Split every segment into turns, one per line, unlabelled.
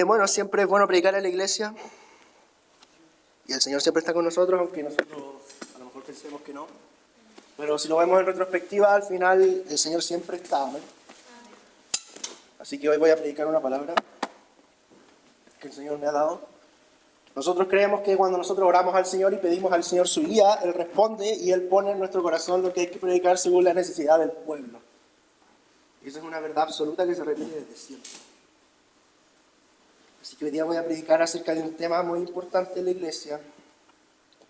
Bueno, siempre es bueno predicar en la iglesia y el Señor siempre está con nosotros, aunque nosotros a lo mejor pensemos que no. Pero si lo vemos en retrospectiva, al final el Señor siempre está. ¿No? Así que hoy voy a predicar una palabra que el Señor me ha dado. Nosotros creemos que cuando nosotros oramos al Señor y pedimos al Señor su guía, Él responde y Él pone en nuestro corazón lo que hay que predicar según la necesidad del pueblo. Y esa es una verdad absoluta que se repite desde siempre. Así que hoy día voy a predicar acerca de un tema muy importante en la iglesia,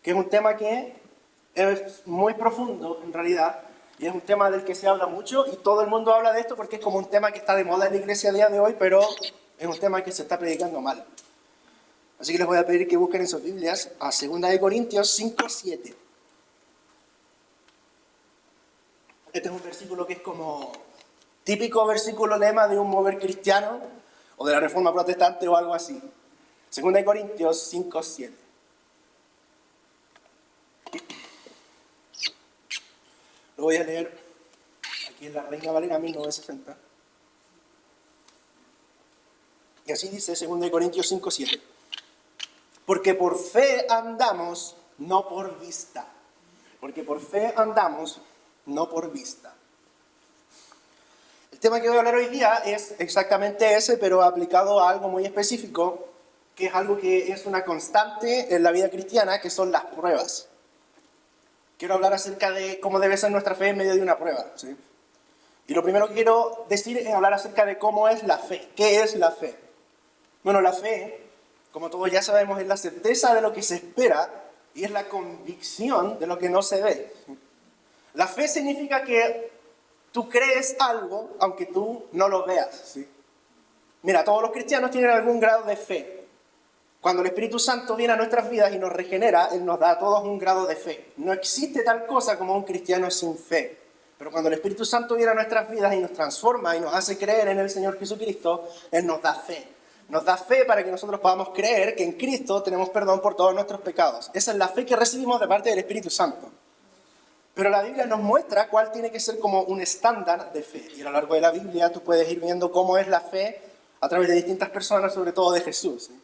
que es un tema que es muy profundo en realidad, y es un tema del que se habla mucho, y todo el mundo habla de esto porque es como un tema que está de moda en la iglesia a día de hoy, pero es un tema que se está predicando mal. Así que les voy a pedir que busquen en sus Biblias a 2 Corintios 5:7. Este es un versículo que es como típico versículo lema de un mover cristiano o de la Reforma Protestante o algo así. 2 Corintios 5:7. Lo voy a leer aquí en la Reina Valera 1960. Y así dice 2 Corintios 5:7. Porque por fe andamos, no por vista. Porque por fe andamos, no por vista. El tema que voy a hablar hoy día es exactamente ese, pero aplicado a algo muy específico, que es algo que es una constante en la vida cristiana, que son las pruebas. Quiero hablar acerca de cómo debe ser nuestra fe en medio de una prueba, ¿sí? Y lo primero que quiero decir es hablar acerca de cómo es la fe. ¿Qué es la fe? Bueno, la fe, como todos ya sabemos, es la certeza de lo que se espera y es la convicción de lo que no se ve. La fe significa que tú crees algo aunque tú no lo veas, ¿sí? Mira, todos los cristianos tienen algún grado de fe. Cuando el Espíritu Santo viene a nuestras vidas y nos regenera, Él nos da a todos un grado de fe. No existe tal cosa como un cristiano sin fe. Pero cuando el Espíritu Santo viene a nuestras vidas y nos transforma y nos hace creer en el Señor Jesucristo, Él nos da fe. Nos da fe para que nosotros podamos creer que en Cristo tenemos perdón por todos nuestros pecados. Esa es la fe que recibimos de parte del Espíritu Santo. Pero la Biblia nos muestra cuál tiene que ser como un estándar de fe. Y a lo largo de la Biblia tú puedes ir viendo cómo es la fe a través de distintas personas, sobre todo de Jesús, ¿sí?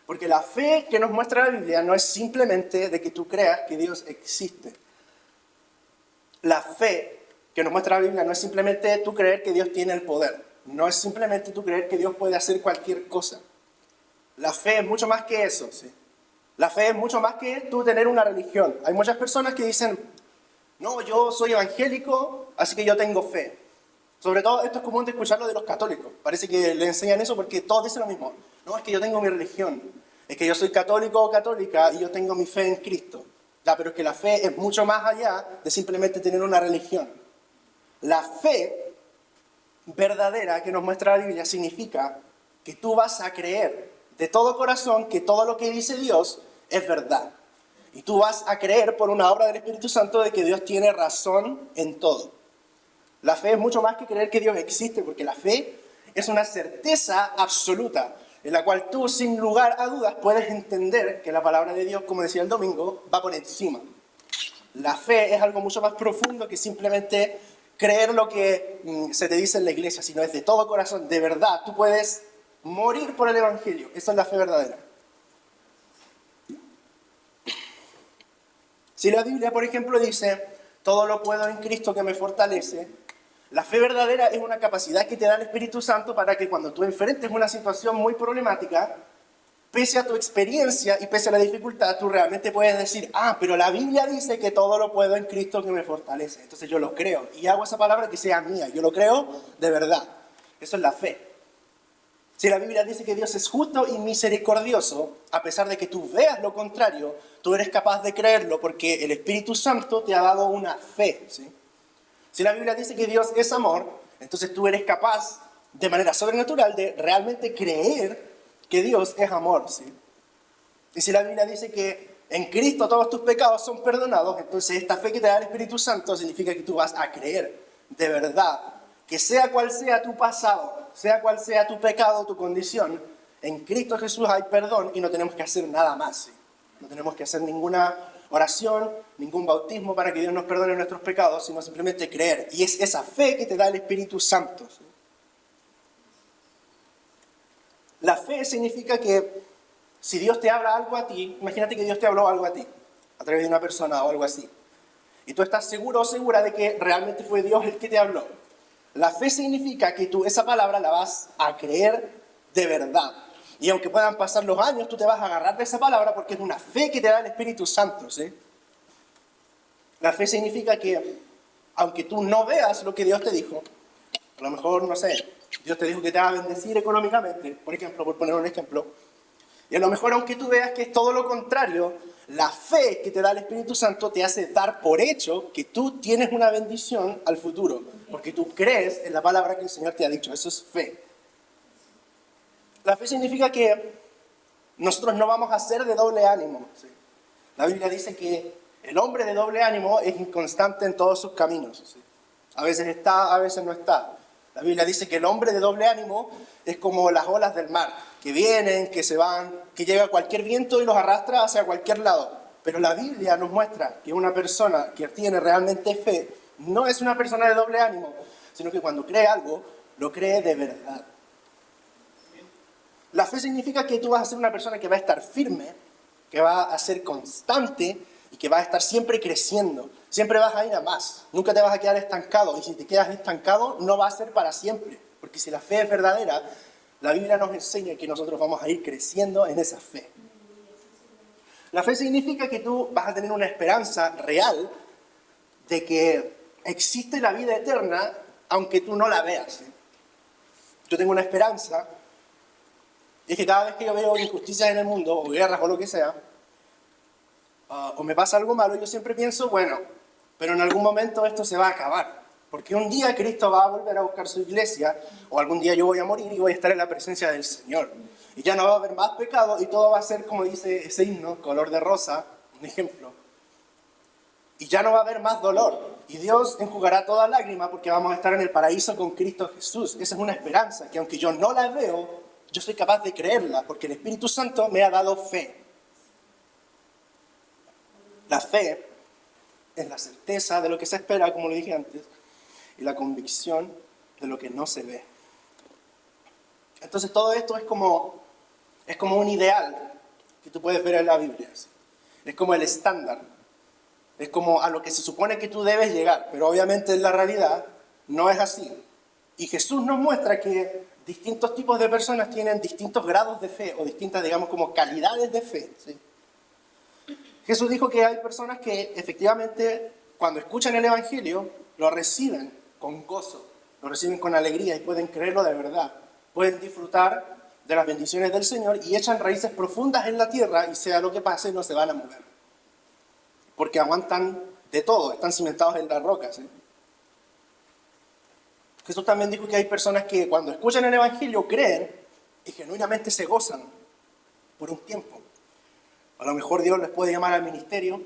Porque la fe que nos muestra la Biblia no es simplemente de que tú creas que Dios existe. La fe que nos muestra la Biblia no es simplemente tú creer que Dios tiene el poder. No es simplemente tú creer que Dios puede hacer cualquier cosa. La fe es mucho más que eso, ¿sí? La fe es mucho más que tú tener una religión. Hay muchas personas que dicen, no, yo soy evangélico, así que yo tengo fe. Sobre todo esto es común de escucharlo de los católicos. Parece que le enseñan eso porque todos dicen lo mismo. No, es que yo tengo mi religión. Es que yo soy católico o católica y yo tengo mi fe en Cristo. Ya, pero es que la fe es mucho más allá de simplemente tener una religión. La fe verdadera que nos muestra la Biblia significa que tú vas a creer de todo corazón que todo lo que dice Dios es verdad. Y tú vas a creer por una obra del Espíritu Santo de que Dios tiene razón en todo. La fe es mucho más que creer que Dios existe, porque la fe es una certeza absoluta, en la cual tú, sin lugar a dudas, puedes entender que la palabra de Dios, como decía el domingo, va por encima. La fe es algo mucho más profundo que simplemente creer lo que se te dice en la iglesia, sino es de todo corazón, de verdad. Tú puedes morir por el Evangelio. Esa es la fe verdadera. Si la Biblia, por ejemplo, dice, todo lo puedo en Cristo que me fortalece, la fe verdadera es una capacidad que te da el Espíritu Santo para que cuando tú enfrentes una situación muy problemática, pese a tu experiencia y pese a la dificultad, tú realmente puedes decir, pero la Biblia dice que todo lo puedo en Cristo que me fortalece. Entonces yo lo creo y hago esa palabra que sea mía. Yo lo creo de verdad. Eso es la fe. Si la Biblia dice que Dios es justo y misericordioso, a pesar de que tú veas lo contrario, tú eres capaz de creerlo porque el Espíritu Santo te ha dado una fe, ¿sí? Si la Biblia dice que Dios es amor, entonces tú eres capaz, de manera sobrenatural, de realmente creer que Dios es amor, ¿sí? Y si la Biblia dice que en Cristo todos tus pecados son perdonados, entonces esta fe que te da el Espíritu Santo significa que tú vas a creer de verdad que sea cual sea tu pasado, sea cual sea tu pecado, tu condición, en Cristo Jesús hay perdón y no tenemos que hacer nada más, ¿sí? No tenemos que hacer ninguna oración, ningún bautismo para que Dios nos perdone nuestros pecados, sino simplemente creer. Y es esa fe que te da el Espíritu Santo, ¿sí? La fe significa que si Dios te habla algo a ti, imagínate que Dios te habló algo a ti, a través de una persona o algo así, y tú estás seguro o segura de que realmente fue Dios el que te habló. La fe significa que tú esa palabra la vas a creer de verdad. Y aunque puedan pasar los años, tú te vas a agarrar de esa palabra porque es una fe que te da el Espíritu Santo, ¿sí? La fe significa que, aunque tú no veas lo que Dios te dijo, a lo mejor, no sé, Dios te dijo que te va a bendecir económicamente, por ejemplo, por poner un ejemplo, y a lo mejor aunque tú veas que es todo lo contrario, la fe que te da el Espíritu Santo te hace dar por hecho que tú tienes una bendición al futuro, porque tú crees en la palabra que el Señor te ha dicho. Eso es fe. La fe significa que nosotros no vamos a ser de doble ánimo, ¿sí? La Biblia dice que el hombre de doble ánimo es inconstante en todos sus caminos, ¿sí? A veces está, a veces no está. La Biblia dice que el hombre de doble ánimo es como las olas del mar, que vienen, que se van, que llega cualquier viento y los arrastra hacia cualquier lado. Pero la Biblia nos muestra que una persona que tiene realmente fe no es una persona de doble ánimo, sino que cuando cree algo, lo cree de verdad. La fe significa que tú vas a ser una persona que va a estar firme, que va a ser constante y que va a estar siempre creciendo. Siempre vas a ir a más. Nunca te vas a quedar estancado. Y si te quedas estancado, no va a ser para siempre. Porque si la fe es verdadera, la Biblia nos enseña que nosotros vamos a ir creciendo en esa fe. La fe significa que tú vas a tener una esperanza real de que existe la vida eterna, aunque tú no la veas. Yo tengo una esperanza, y es que cada vez que yo veo injusticias en el mundo, o guerras o lo que sea, o me pasa algo malo, yo siempre pienso, bueno, pero en algún momento esto se va a acabar. Porque un día Cristo va a volver a buscar su iglesia, o algún día yo voy a morir y voy a estar en la presencia del Señor. Y ya no va a haber más pecado y todo va a ser, como dice ese himno, color de rosa, un ejemplo. Y ya no va a haber más dolor. Y Dios enjugará toda lágrima porque vamos a estar en el paraíso con Cristo Jesús. Esa es una esperanza que aunque yo no la veo, yo soy capaz de creerla porque el Espíritu Santo me ha dado fe. La fe es la certeza de lo que se espera, como lo dije antes, y la convicción de lo que no se ve. Entonces todo esto es como un ideal que tú puedes ver en la Biblia. ¿Sí? Es como el estándar. Es como a lo que se supone que tú debes llegar, pero obviamente en la realidad no es así. Y Jesús nos muestra que distintos tipos de personas tienen distintos grados de fe o distintas, digamos, como calidades de fe. ¿Sí? Jesús dijo que hay personas que efectivamente cuando escuchan el Evangelio lo reciben con gozo, lo reciben con alegría y pueden creerlo de verdad. Pueden disfrutar de las bendiciones del Señor y echan raíces profundas en la tierra y sea lo que pase no se van a mover. Porque aguantan de todo, están cimentados en las rocas. ¿Sí? Jesús también dijo que hay personas que cuando escuchan el Evangelio creen y genuinamente se gozan por un tiempo. A lo mejor Dios les puede llamar al ministerio,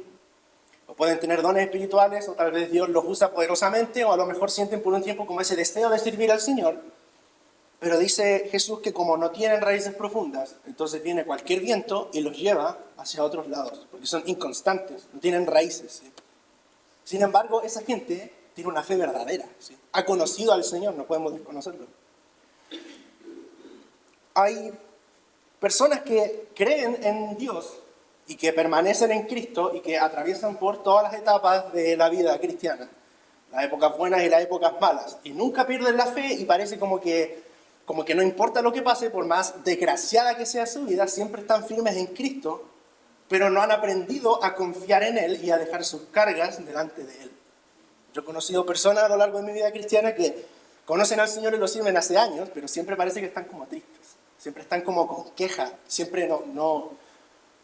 o pueden tener dones espirituales, o tal vez Dios los usa poderosamente, o a lo mejor sienten por un tiempo como ese deseo de servir al Señor. Pero dice Jesús que como no tienen raíces profundas, entonces viene cualquier viento y los lleva hacia otros lados, porque son inconstantes, no tienen raíces. ¿Sí? Sin embargo, esa gente tiene una fe verdadera, ¿sí? Ha conocido al Señor, no podemos desconocerlo. Hay personas que creen en Dios y que permanecen en Cristo y que atraviesan por todas las etapas de la vida cristiana, las épocas buenas y las épocas malas, y nunca pierden la fe y parece como que no importa lo que pase, por más desgraciada que sea su vida, siempre están firmes en Cristo, pero no han aprendido a confiar en Él y a dejar sus cargas delante de Él. Yo he conocido personas a lo largo de mi vida cristiana que conocen al Señor y lo sirven hace años, pero siempre parece que están como tristes, siempre están como con queja, siempre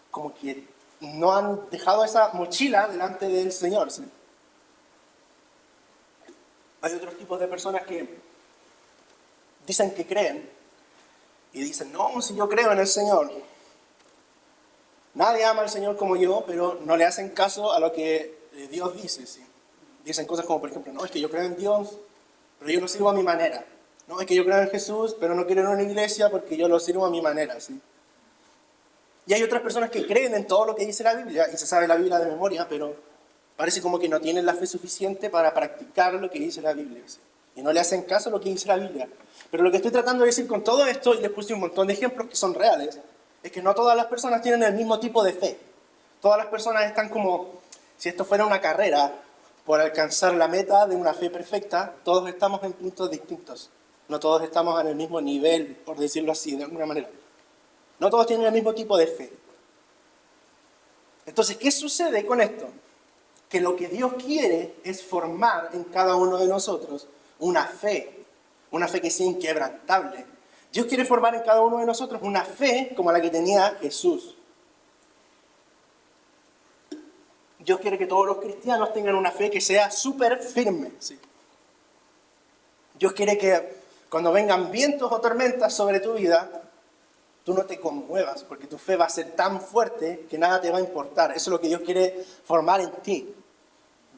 como que no han dejado esa mochila delante del Señor. ¿Sí? Hay otros tipos de personas que dicen que creen y dicen, no, si yo creo en el Señor. Nadie ama al Señor como yo, pero no le hacen caso a lo que Dios dice. ¿Sí? Dicen cosas como, por ejemplo, no, es que yo creo en Dios, pero yo lo sirvo a mi manera. No, es que yo creo en Jesús, pero no quiero ir a una iglesia porque yo lo sirvo a mi manera. ¿Sí? Y hay otras personas que creen en todo lo que dice la Biblia y se sabe la Biblia de memoria, pero parece como que no tienen la fe suficiente para practicar lo que dice la Biblia. ¿Sí? y no le hacen caso a lo que dice la Biblia. Pero lo que estoy tratando de decir con todo esto, y les puse un montón de ejemplos que son reales, es que no todas las personas tienen el mismo tipo de fe. Todas las personas están como, si esto fuera una carrera, por alcanzar la meta de una fe perfecta, todos estamos en puntos distintos. No todos estamos en el mismo nivel, por decirlo así, de alguna manera. No todos tienen el mismo tipo de fe. Entonces, ¿qué sucede con esto? Que lo que Dios quiere es formar en cada uno de nosotros una fe que sea inquebrantable. Dios quiere formar en cada uno de nosotros una fe como la que tenía Jesús. Dios quiere que todos los cristianos tengan una fe que sea súper firme. ¿Sí? Dios quiere que cuando vengan vientos o tormentas sobre tu vida, tú no te conmuevas, porque tu fe va a ser tan fuerte que nada te va a importar. Eso es lo que Dios quiere formar en ti.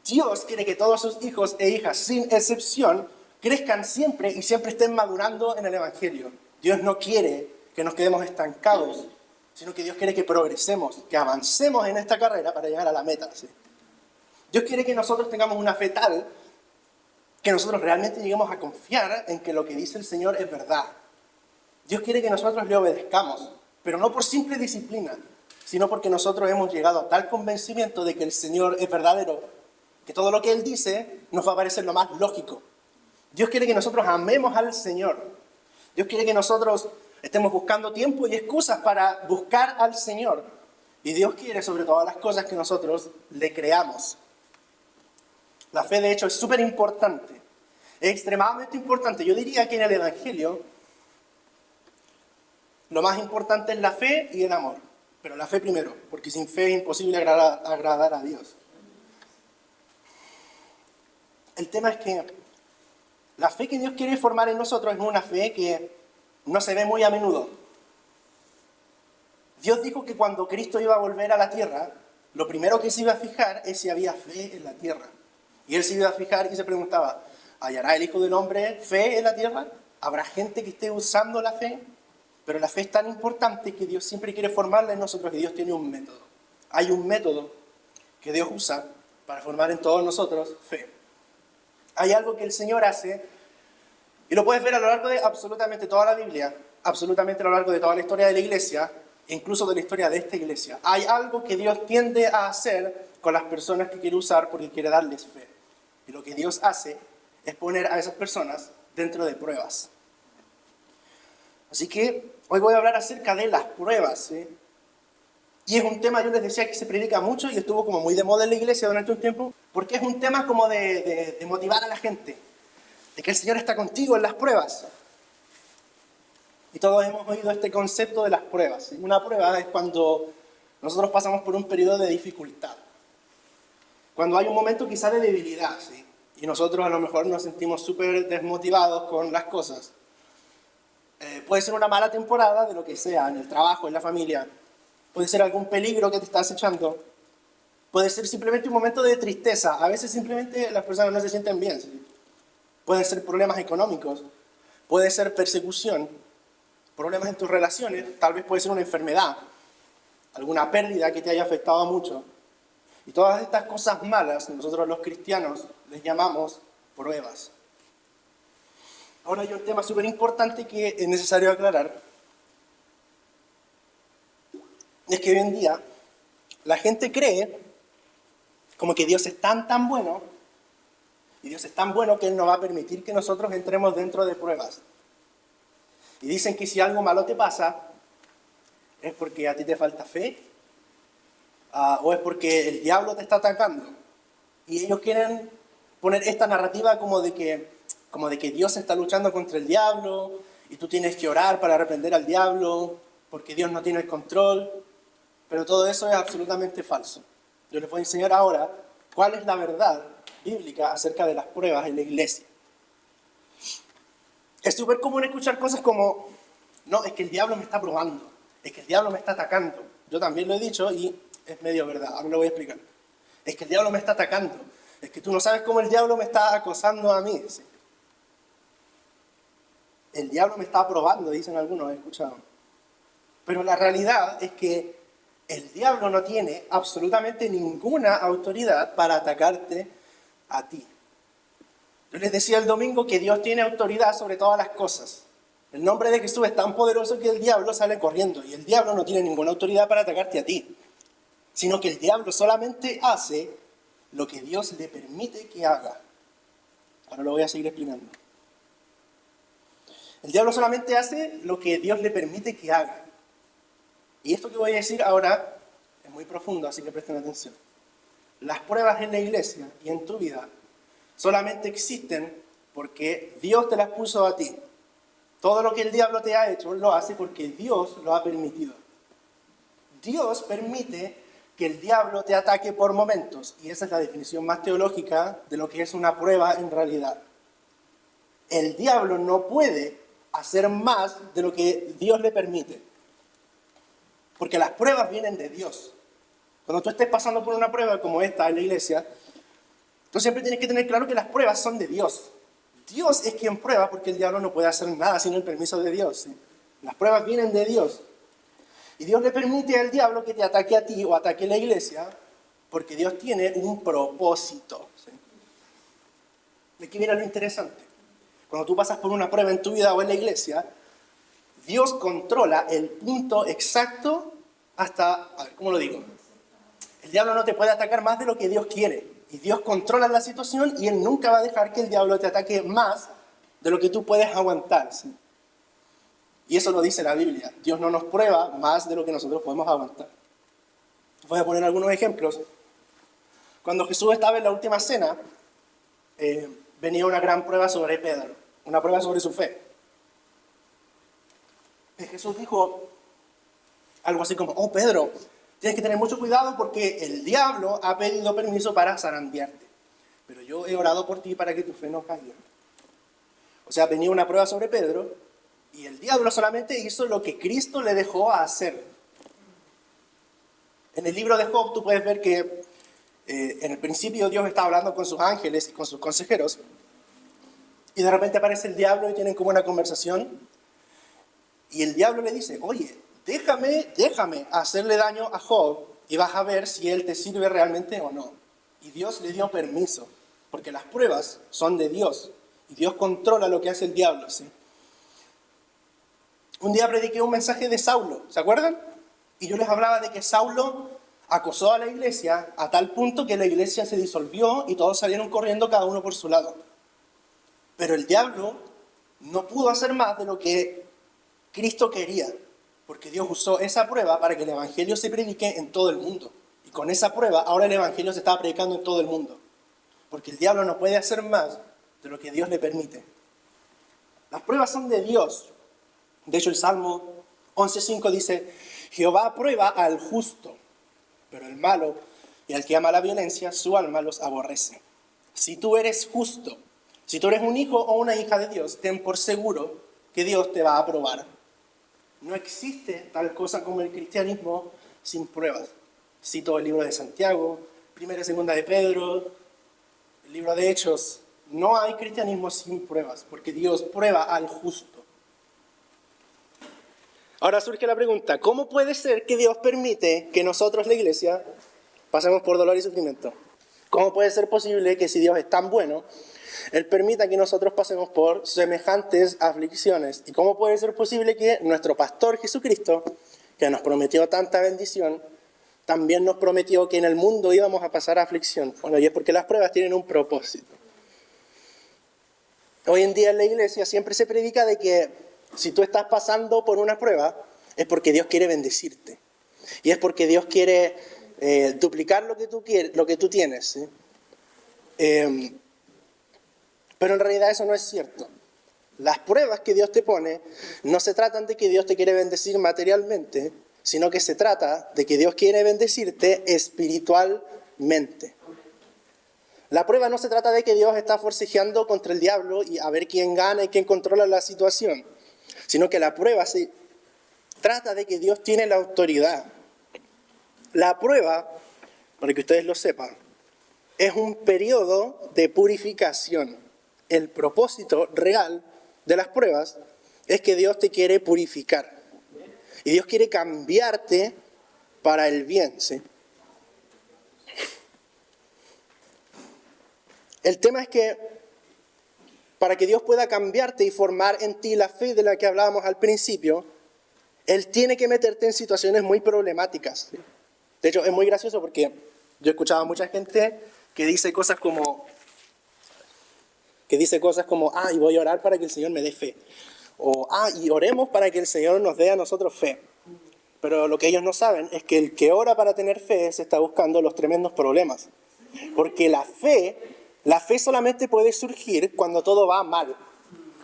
Dios quiere que todos sus hijos e hijas, sin excepción, crezcan siempre y siempre estén madurando en el Evangelio. Dios no quiere que nos quedemos estancados, sino que Dios quiere que progresemos, que avancemos en esta carrera para llegar a la meta. ¿Sí? Dios quiere que nosotros tengamos una fe tal que nosotros realmente lleguemos a confiar en que lo que dice el Señor es verdad. Dios quiere que nosotros le obedezcamos, pero no por simple disciplina, sino porque nosotros hemos llegado a tal convencimiento de que el Señor es verdadero, que todo lo que Él dice nos va a parecer lo más lógico. Dios quiere que nosotros amemos al Señor. Dios quiere que nosotros estemos buscando tiempo y excusas para buscar al Señor. Y Dios quiere sobre todas las cosas que nosotros le creamos. La fe, de hecho, es súper importante. Es extremadamente importante. Yo diría que en el Evangelio lo más importante es la fe y el amor. Pero la fe primero, porque sin fe es imposible agradar a Dios. El tema es que la fe que Dios quiere formar en nosotros es una fe que no se ve muy a menudo. Dios dijo que cuando Cristo iba a volver a la tierra, lo primero que se iba a fijar es si había fe en la tierra. Y Él se iba a fijar y se preguntaba, ¿hallará el Hijo del Hombre fe en la tierra? ¿Habrá gente que esté usando la fe? Pero la fe es tan importante que Dios siempre quiere formarla en nosotros y Dios tiene un método. Hay un método que Dios usa para formar en todos nosotros fe. Hay algo que el Señor hace, y lo puedes ver a lo largo de absolutamente toda la Biblia, absolutamente a lo largo de toda la historia de la iglesia, incluso de la historia de esta iglesia. Hay algo que Dios tiende a hacer con las personas que quiere usar porque quiere darles fe. Y lo que Dios hace es poner a esas personas dentro de pruebas. Así que hoy voy a hablar acerca de las pruebas, ¿sí? Y es un tema, yo les decía, que se predica mucho y estuvo como muy de moda en la iglesia durante un tiempo, porque es un tema como de motivar a la gente, de que el Señor está contigo en las pruebas. Y todos hemos oído este concepto de las pruebas, ¿sí? Una prueba es cuando nosotros pasamos por un periodo de dificultad, cuando hay un momento quizá de debilidad, ¿sí? Y nosotros a lo mejor nos sentimos súper desmotivados con las cosas. Puede ser una mala temporada de lo que sea, en el trabajo, en la familia. Puede ser algún peligro que te está acechando. Puede ser simplemente un momento de tristeza. A veces simplemente las personas no se sienten bien, ¿sí? Pueden ser problemas económicos. Puede ser persecución. Problemas en tus relaciones. Tal vez puede ser una enfermedad. Alguna pérdida que te haya afectado mucho. Y todas estas cosas malas, nosotros los cristianos les llamamos pruebas. Ahora hay un tema súper importante que es necesario aclarar. Es que hoy en día la gente cree como que Dios es tan bueno, y Dios es tan bueno que Él no va a permitir que nosotros entremos dentro de pruebas. Y dicen que si algo malo te pasa, es porque a ti te falta fe, o es porque el diablo te está atacando. Y ellos quieren poner esta narrativa como de que Dios está luchando contra el diablo, y tú tienes que orar para reprender al diablo, porque Dios no tiene el control. Pero todo eso es absolutamente falso. Yo les voy a enseñar ahora cuál es la verdad bíblica acerca de las pruebas en la iglesia. Es súper común escuchar cosas como, no, es que el diablo me está probando, es que el diablo me está atacando. Yo también lo he dicho y es medio verdad, ahora lo voy a explicar. Es que el diablo me está atacando, es que tú no sabes cómo el diablo me está acosando a mí. ¿Sí? El diablo me está probando, dicen algunos, he escuchado. Pero la realidad es que el diablo no tiene absolutamente ninguna autoridad para atacarte a ti. Yo les decía el domingo que Dios tiene autoridad sobre todas las cosas. El nombre de Jesús es tan poderoso que el diablo sale corriendo. Y el diablo no tiene ninguna autoridad para atacarte a ti, sino que el diablo solamente hace lo que Dios le permite que haga. Ahora lo voy a seguir explicando. El diablo solamente hace lo que Dios le permite que haga. Y esto que voy a decir ahora es muy profundo, así que presten atención. Las pruebas en la iglesia y en tu vida solamente existen porque Dios te las puso a ti. Todo lo que el diablo te ha hecho lo hace porque Dios lo ha permitido. Dios permite que el diablo te ataque por momentos, y esa es la definición más teológica de lo que es una prueba en realidad. El diablo no puede hacer más de lo que Dios le permite, porque las pruebas vienen de Dios. Cuando tú estés pasando por una prueba como esta en la iglesia, tú siempre tienes que tener claro que las pruebas son de Dios. Dios es quien prueba, porque el diablo no puede hacer nada sin el permiso de Dios, ¿sí? Las pruebas vienen de Dios. Y Dios le permite al diablo que te ataque a ti o ataque a la iglesia, porque Dios tiene un propósito, ¿sí? De aquí viene lo interesante. Cuando tú pasas por una prueba en tu vida o en la iglesia, Dios controla el punto exacto hasta, a ver, ¿cómo lo digo? El diablo no te puede atacar más de lo que Dios quiere. Y Dios controla la situación y Él nunca va a dejar que el diablo te ataque más de lo que tú puedes aguantar, ¿sí? Y eso lo dice la Biblia. Dios no nos prueba más de lo que nosotros podemos aguantar. Voy a poner algunos ejemplos. Cuando Jesús estaba en la última cena, venía una gran prueba sobre Pedro, una prueba sobre su fe. Y Jesús dijo algo así como: oh Pedro, tienes que tener mucho cuidado porque el diablo ha pedido permiso para zarandearte. Pero yo he orado por ti para que tu fe no caiga. O sea, venía una prueba sobre Pedro y el diablo solamente hizo lo que Cristo le dejó hacer. En el libro de Job tú puedes ver que en el principio Dios está hablando con sus ángeles y con sus consejeros, y de repente aparece el diablo y tienen como una conversación, y el diablo le dice: oye, déjame hacerle daño a Job y vas a ver si él te sirve realmente o no. Y Dios le dio permiso, porque las pruebas son de Dios y Dios controla lo que hace el diablo, ¿sí? Un día prediqué un mensaje de Saulo, ¿se acuerdan? Y yo les hablaba de que Saulo acosó a la iglesia a tal punto que la iglesia se disolvió y todos salieron corriendo cada uno por su lado. Pero el diablo no pudo hacer más de lo que Cristo quería, porque Dios usó esa prueba para que el evangelio se predique en todo el mundo. Y con esa prueba ahora el evangelio se está predicando en todo el mundo, porque el diablo no puede hacer más de lo que Dios le permite. Las pruebas son de Dios. De hecho, el Salmo 11:5 dice: Jehová prueba al justo, pero el malo y al que ama la violencia, su alma los aborrece. Si tú eres justo, si tú eres un hijo o una hija de Dios, ten por seguro que Dios te va a probar. No existe tal cosa como el cristianismo sin pruebas. Cito el libro de Santiago, primera y segunda de Pedro, el libro de Hechos. No hay cristianismo sin pruebas, porque Dios prueba al justo. Ahora surge la pregunta: ¿cómo puede ser que Dios permite que nosotros, la iglesia, pasemos por dolor y sufrimiento? ¿Cómo puede ser posible que, si Dios es tan bueno, Él permita que nosotros pasemos por semejantes aflicciones? ¿Y cómo puede ser posible que nuestro pastor Jesucristo, que nos prometió tanta bendición, también nos prometió que en el mundo íbamos a pasar aflicción? Bueno, y es porque las pruebas tienen un propósito. Hoy en día en la iglesia siempre se predica de que si tú estás pasando por una prueba, es porque Dios quiere bendecirte. Y es porque Dios quiere duplicar lo que tú tienes, ¿sí? Pero en realidad eso no es cierto. Las pruebas que Dios te pone no se tratan de que Dios te quiere bendecir materialmente, sino que se trata de que Dios quiere bendecirte espiritualmente. La prueba no se trata de que Dios está forcejeando contra el diablo y a ver quién gana y quién controla la situación, sino que la prueba se trata de que Dios tiene la autoridad. La prueba, para que ustedes lo sepan, es un periodo de purificación. El propósito real de las pruebas es que Dios te quiere purificar. Y Dios quiere cambiarte para el bien, ¿sí? El tema es que para que Dios pueda cambiarte y formar en ti la fe de la que hablábamos al principio, Él tiene que meterte en situaciones muy problemáticas. De hecho, es muy gracioso porque yo he escuchado a mucha gente que dice cosas como, y voy a orar para que el Señor me dé fe. O, y oremos para que el Señor nos dé a nosotros fe. Pero lo que ellos no saben es que el que ora para tener fe se está buscando los tremendos problemas. Porque la fe solamente puede surgir cuando todo va mal.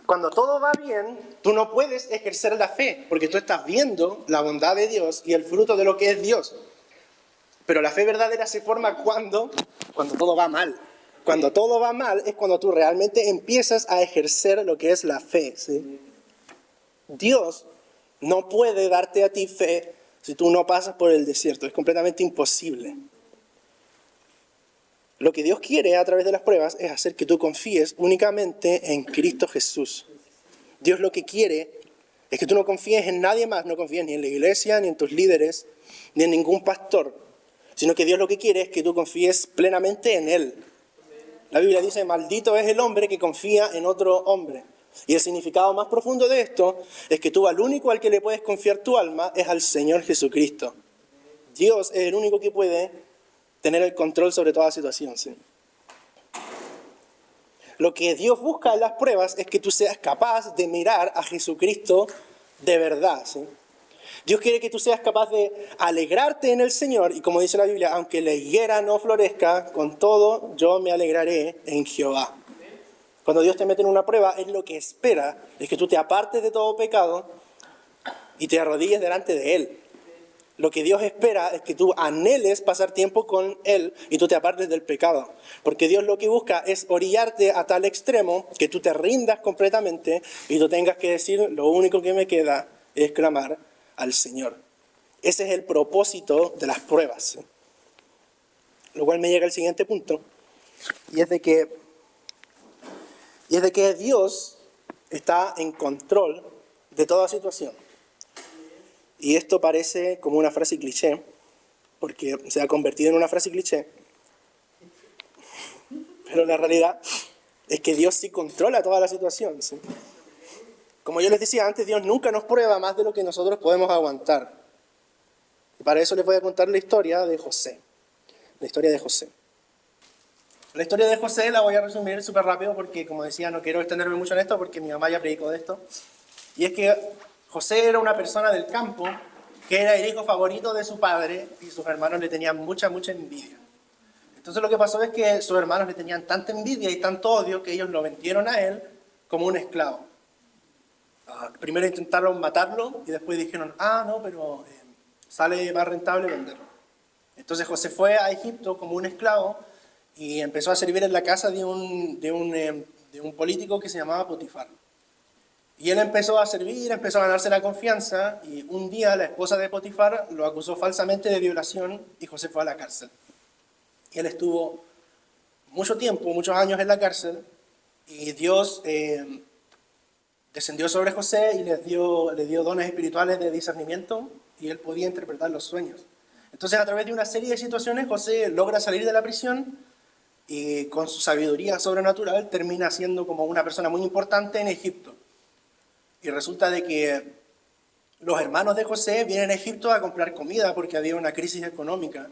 Cuando todo va bien, tú no puedes ejercer la fe, porque tú estás viendo la bondad de Dios y el fruto de lo que es Dios. Pero la fe verdadera se forma cuando todo va mal. Cuando todo va mal es cuando tú realmente empiezas a ejercer lo que es la fe, ¿sí? Dios no puede darte a ti fe si tú no pasas por el desierto. Es completamente imposible. Lo que Dios quiere a través de las pruebas es hacer que tú confíes únicamente en Cristo Jesús. Dios lo que quiere es que tú no confíes en nadie más, no confíes ni en la iglesia, ni en tus líderes, ni en ningún pastor, sino que Dios lo que quiere es que tú confíes plenamente en Él. La Biblia dice, maldito es el hombre que confía en otro hombre. Y el significado más profundo de esto es que tú al único al que le puedes confiar tu alma es al Señor Jesucristo. Dios es el único que puede tener el control sobre toda situación, ¿sí? Lo que Dios busca en las pruebas es que tú seas capaz de mirar a Jesucristo de verdad, ¿sí? Dios quiere que tú seas capaz de alegrarte en el Señor, y como dice la Biblia, aunque la higuera no florezca, con todo yo me alegraré en Jehová. Cuando Dios te mete en una prueba, Él lo que espera es que tú te apartes de todo pecado y te arrodilles delante de Él. Lo que Dios espera es que tú anheles pasar tiempo con Él y tú te apartes del pecado. Porque Dios lo que busca es orillarte a tal extremo que tú te rindas completamente y tú tengas que decir, lo único que me queda es clamar al Señor. Ese es el propósito de las pruebas. Lo cual me llega al siguiente punto, y es de que Dios está en control de toda situación. Y esto parece como una frase cliché, porque se ha convertido en una frase cliché, pero la realidad es que Dios sí controla toda la situación, ¿sí? Como yo les decía antes, Dios nunca nos prueba más de lo que nosotros podemos aguantar. Y para eso les voy a contar la historia de José. La historia de José. La historia de José la voy a resumir súper rápido porque, como decía, no quiero extenderme mucho en esto porque mi mamá ya predicó de esto. Y es que José era una persona del campo que era el hijo favorito de su padre y sus hermanos le tenían mucha envidia. Entonces lo que pasó es que sus hermanos le tenían tanta envidia y tanto odio que ellos lo vendieron a él como un esclavo. Primero intentaron matarlo y después dijeron, no, pero sale más rentable venderlo. Entonces José fue a Egipto como un esclavo y empezó a servir en la casa de un político que se llamaba Potifar. Y él empezó a servir, empezó a ganarse la confianza, y un día la esposa de Potifar lo acusó falsamente de violación y José fue a la cárcel. Y él estuvo mucho tiempo, muchos años en la cárcel, y Dios descendió sobre José y le dio dones espirituales de discernimiento, y él podía interpretar los sueños. Entonces, a través de una serie de situaciones, José logra salir de la prisión y con su sabiduría sobrenatural termina siendo como una persona muy importante en Egipto. Y resulta de que los hermanos de José vienen a Egipto a comprar comida porque había una crisis económica.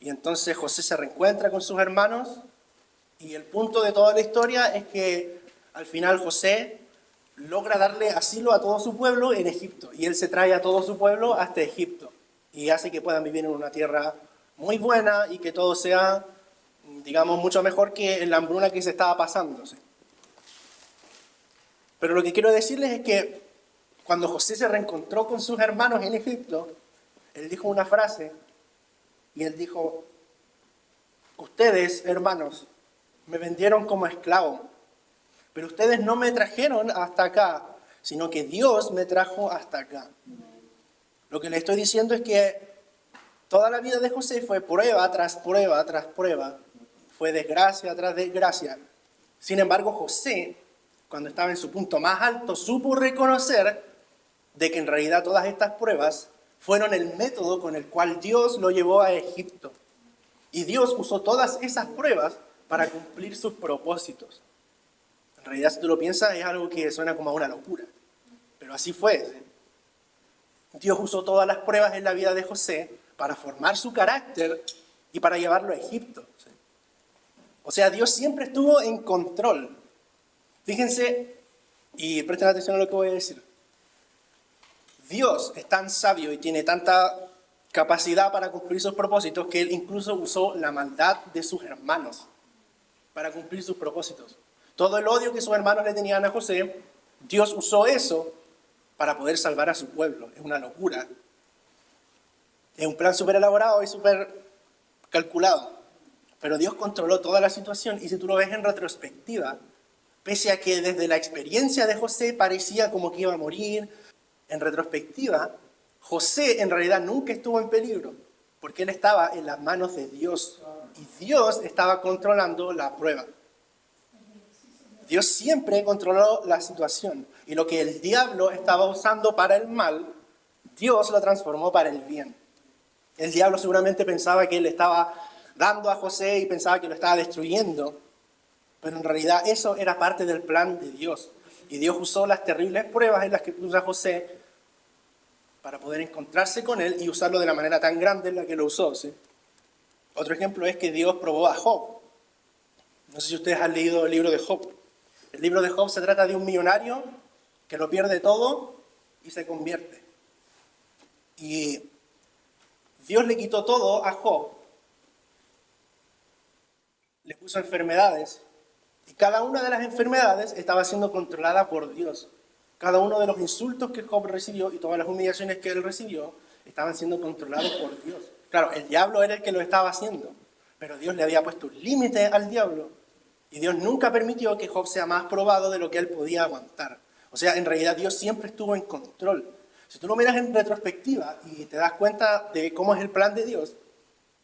Y entonces José se reencuentra con sus hermanos, y el punto de toda la historia es que al final José logra darle asilo a todo su pueblo en Egipto. Y él se trae a todo su pueblo hasta Egipto. Y hace que puedan vivir en una tierra muy buena y que todo sea, digamos, mucho mejor que en la hambruna que se estaba pasando. Pero lo que quiero decirles es que cuando José se reencontró con sus hermanos en Egipto, él dijo una frase, y él dijo, ustedes, hermanos, me vendieron como esclavo, pero ustedes no me trajeron hasta acá, sino que Dios me trajo hasta acá. Lo que le estoy diciendo es que toda la vida de José fue prueba tras prueba tras prueba, fue desgracia tras desgracia. Sin embargo, José, cuando estaba en su punto más alto, supo reconocer de que en realidad todas estas pruebas fueron el método con el cual Dios lo llevó a Egipto. Y Dios usó todas esas pruebas para cumplir sus propósitos. En realidad, si tú lo piensas, es algo que suena como a una locura. Pero así fue. ¿Sí? Dios usó todas las pruebas en la vida de José para formar su carácter y para llevarlo a Egipto. ¿Sí? O sea, Dios siempre estuvo en control. Fíjense y presten atención a lo que voy a decir. Dios es tan sabio y tiene tanta capacidad para cumplir sus propósitos que Él incluso usó la maldad de sus hermanos para cumplir sus propósitos. Todo el odio que sus hermanos le tenían a José, Dios usó eso para poder salvar a su pueblo. Es una locura. Es un plan súper elaborado y súper calculado. Pero Dios controló toda la situación y si tú lo ves en retrospectiva, pese a que desde la experiencia de José parecía como que iba a morir, en retrospectiva, José en realidad nunca estuvo en peligro, porque él estaba en las manos de Dios y Dios estaba controlando la prueba. Dios siempre controló la situación y lo que el diablo estaba usando para el mal, Dios lo transformó para el bien. El diablo seguramente pensaba que él estaba dando a José y pensaba que lo estaba destruyendo, pero en realidad eso era parte del plan de Dios. Y Dios usó las terribles pruebas en las que puso a José para poder encontrarse con él y usarlo de la manera tan grande en la que lo usó. ¿Sí? Otro ejemplo es que Dios probó a Job. No sé si ustedes han leído el libro de Job. El libro de Job se trata de un millonario que lo pierde todo y se convierte. Y Dios le quitó todo a Job. Le puso enfermedades. Y cada una de las enfermedades estaba siendo controlada por Dios. Cada uno de los insultos que Job recibió y todas las humillaciones que él recibió estaban siendo controlados por Dios. Claro, el diablo era el que lo estaba haciendo, pero Dios le había puesto un límite al diablo y Dios nunca permitió que Job sea más probado de lo que él podía aguantar. O sea, en realidad Dios siempre estuvo en control. Si tú lo miras en retrospectiva y te das cuenta de cómo es el plan de Dios,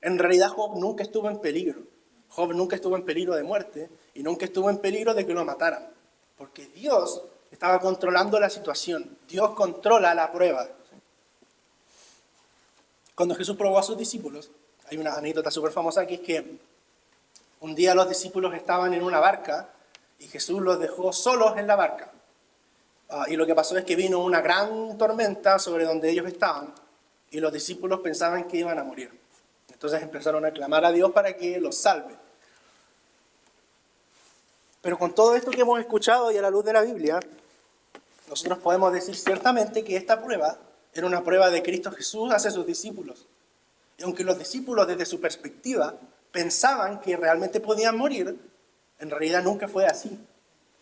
en realidad Job nunca estuvo en peligro. Job nunca estuvo en peligro de muerte y nunca estuvo en peligro de que lo mataran. Porque Dios estaba controlando la situación. Dios controla la prueba. Cuando Jesús probó a sus discípulos, hay una anécdota súper famosa que es que un día los discípulos estaban en una barca y Jesús los dejó solos en la barca. Y lo que pasó es que vino una gran tormenta sobre donde ellos estaban y los discípulos pensaban que iban a morir. Entonces empezaron a clamar a Dios para que los salve. Pero con todo esto que hemos escuchado y a la luz de la Biblia, nosotros podemos decir ciertamente que esta prueba era una prueba de Cristo Jesús hacia sus discípulos. Y aunque los discípulos desde su perspectiva pensaban que realmente podían morir, en realidad nunca fue así.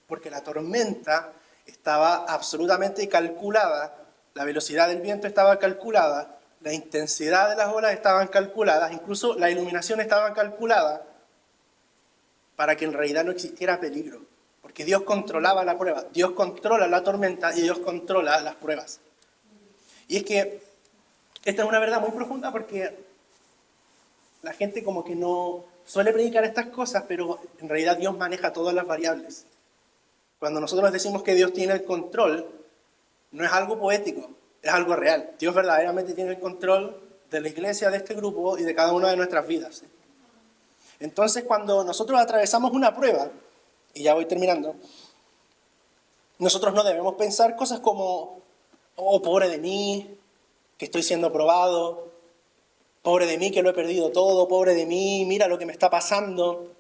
Porque la tormenta estaba absolutamente calculada, la velocidad del viento estaba calculada, la intensidad de las olas estaban calculadas, incluso la iluminación estaba calculada para que en realidad no existiera peligro. Porque Dios controlaba la prueba, Dios controla la tormenta y Dios controla las pruebas. Y es que esta es una verdad muy profunda porque la gente como que no suele predicar estas cosas, pero en realidad Dios maneja todas las variables. Cuando nosotros decimos que Dios tiene el control, no es algo poético, es algo real. Dios verdaderamente tiene el control de la iglesia, de este grupo y de cada una de nuestras vidas. Entonces, cuando nosotros atravesamos una prueba, y ya voy terminando, nosotros no debemos pensar cosas como, oh, pobre de mí, que estoy siendo probado, pobre de mí que lo he perdido todo, pobre de mí, mira lo que me está pasando.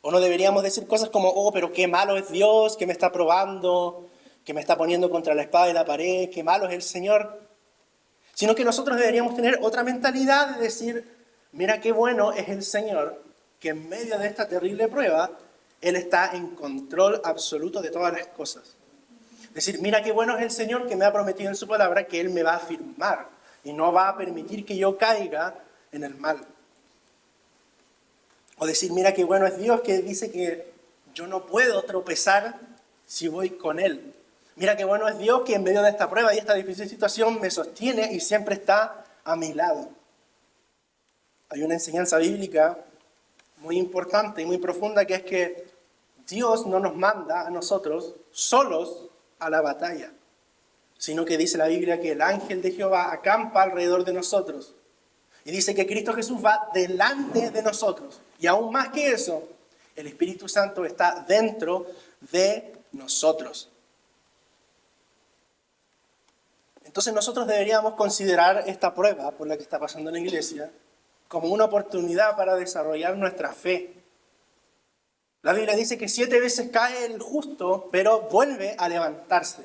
O no deberíamos decir cosas como, oh, pero qué malo es Dios, que me está probando, que me está poniendo contra la espada y la pared, qué malo es el Señor. Sino que nosotros deberíamos tener otra mentalidad de decir, mira qué bueno es el Señor, que en medio de esta terrible prueba, Él está en control absoluto de todas las cosas. Es decir, mira qué bueno es el Señor que me ha prometido en su palabra que Él me va a afirmar y no va a permitir que yo caiga en el mal. O decir, mira qué bueno es Dios que dice que yo no puedo tropezar si voy con Él. Mira qué bueno es Dios que en medio de esta prueba y esta difícil situación me sostiene y siempre está a mi lado. Hay una enseñanza bíblica muy importante y muy profunda que es que Dios no nos manda a nosotros solos a la batalla, sino que dice la Biblia que el ángel de Jehová acampa alrededor de nosotros. Y dice que Cristo Jesús va delante de nosotros. Y aún más que eso, El Espíritu Santo está dentro de nosotros. Entonces nosotros deberíamos considerar esta prueba por la que está pasando en la iglesia como una oportunidad para desarrollar nuestra fe. La Biblia dice que 7 veces cae el justo, pero vuelve a levantarse.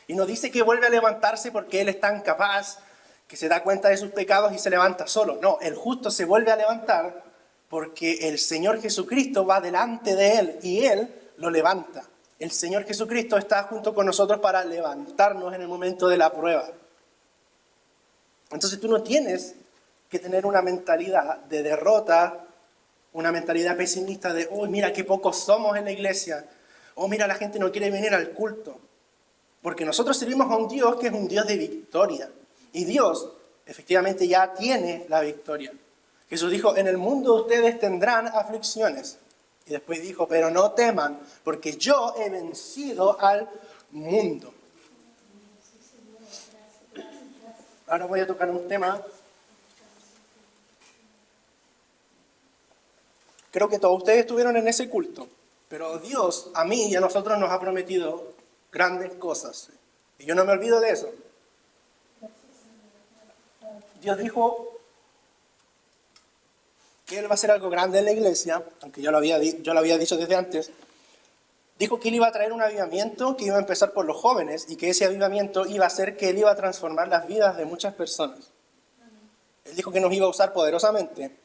Y no dice que vuelve a levantarse porque él es tan capaz que se da cuenta de sus pecados y se levanta solo. No, el justo se vuelve a levantar porque el Señor Jesucristo va delante de él y él lo levanta. El Señor Jesucristo está junto con nosotros para levantarnos en el momento de la prueba. Entonces tú no tienes que tener una mentalidad de derrota, una mentalidad pesimista de, oh, mira qué pocos somos en la iglesia, oh, mira la gente no quiere venir al culto. Porque nosotros servimos a un Dios que es un Dios de victoria. Y Dios efectivamente ya tiene la victoria. Jesús dijo, en el mundo ustedes tendrán aflicciones. Y después dijo, pero no teman, porque yo he vencido al mundo. Ahora voy a tocar un tema. Creo que todos ustedes estuvieron en ese culto, pero Dios a mí y a nosotros nos ha prometido grandes cosas. Y yo no me olvido de eso. Dios dijo que Él va a hacer algo grande en la iglesia, aunque yo lo había dicho desde antes. Dijo que Él iba a traer un avivamiento que iba a empezar por los jóvenes y que ese avivamiento iba a hacer que Él iba a transformar las vidas de muchas personas. Él dijo que nos iba a usar poderosamente.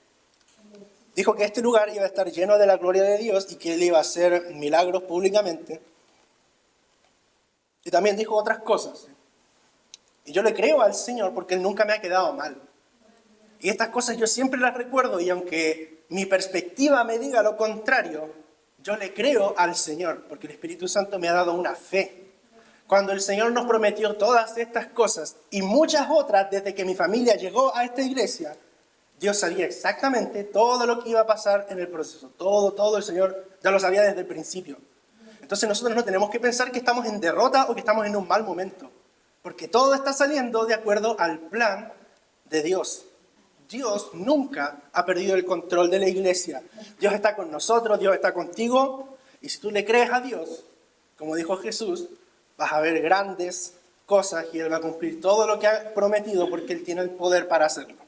Dijo que este lugar iba a estar lleno de la gloria de Dios y que Él iba a hacer milagros públicamente. Y también dijo otras cosas. Y yo le creo al Señor porque Él nunca me ha quedado mal. Y estas cosas yo siempre las recuerdo y aunque mi perspectiva me diga lo contrario, yo le creo al Señor porque el Espíritu Santo me ha dado una fe. Cuando el Señor nos prometió todas estas cosas y muchas otras desde que mi familia llegó a esta iglesia, Dios sabía exactamente todo lo que iba a pasar en el proceso. Todo el Señor ya lo sabía desde el principio. Entonces nosotros no tenemos que pensar que estamos en derrota o que estamos en un mal momento. Porque todo está saliendo de acuerdo al plan de Dios. Dios nunca ha perdido el control de la iglesia. Dios está con nosotros, Dios está contigo. Y si tú le crees a Dios, como dijo Jesús, vas a ver grandes cosas y Él va a cumplir todo lo que ha prometido porque Él tiene el poder para hacerlo.